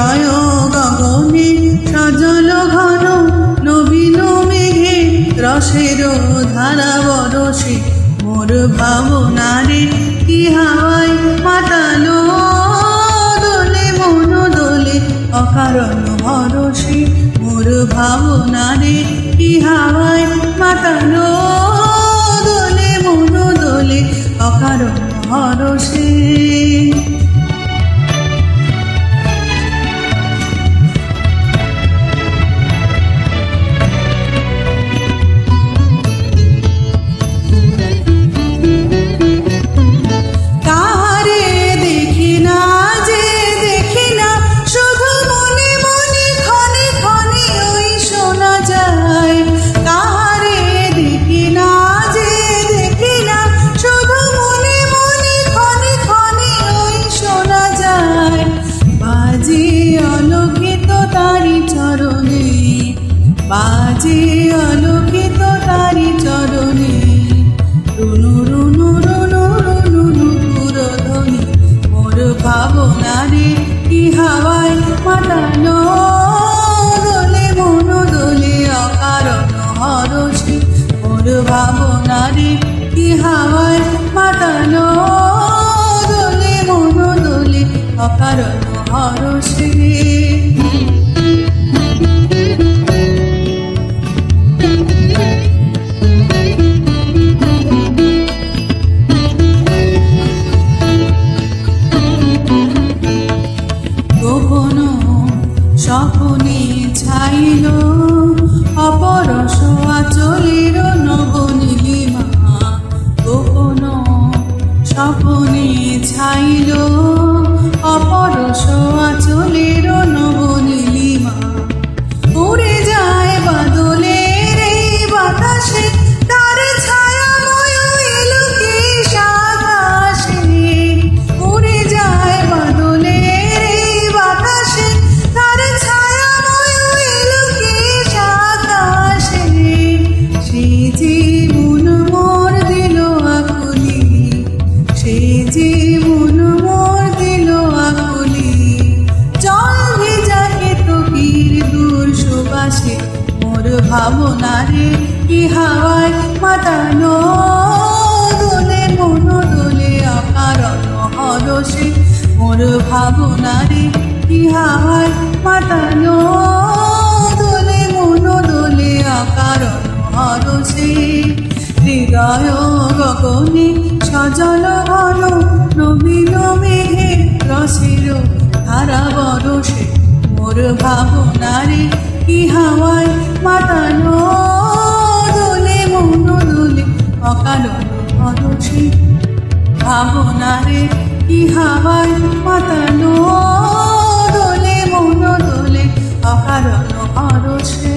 হৃদয় গগনে সজল ঘন নবীন মেঘে রসের ধারা বরসে মোর ভাবনারে কি হাওয়ায় মাতালো দোলে মন দোলে অকারণ হরসে মোর ভাবনারে কি হাওয়ায় মাতালো দোলে মন দোলে অকারণ হরসে। বাজে আলোকিত তারি চরণে রুনু রুনু রুনু রুনু নুপুরধ্বনি মোর ভাবনারে কি হাওয়ায় মাতালো দোলে মন দোলে অকারণ হরসে মোর ভাবনারে কি হাওয়ায় মাতালো দোলে মন দোলে অকারণ হরসে। স্বপনে ছাইল অপরস আচলের নবনীলিমা গোপন স্বপনে ছাইল অপরস আচলের নবনীলিমা উড়ে যায় বাদলের এই বাতাসে তার ছায়াময় এলোকেশ আকাশে উড়ে যায় বাদলের এই বাতাসে তার ছায়াময় এলোকেশ আকাশে সে যে মন মোর দিল আকুলি সে যে মন মোর দিল আকুলি জল ভেজা কেতকীর দূর সুবাসে মোর ভাবনারে কি হাওয়ায় মাতালো দোলে মন দোলে অকারণ হরসে মোর ভাবনারে কি হাওয়ায় মাতালো দোলে মন দোলে অকারণ হরসে। হৃদয় গগনে সজল ঘন নবীন মেঘে রসের ধারা বরসে মোর ভাবনারে কি হাওয়ায় মাতালো দোলে মন দোলে অকারণ হরসে ভাবনারে কি হাওয়ায় মাতালো দোলে মন দোলে অকারণ হরসে।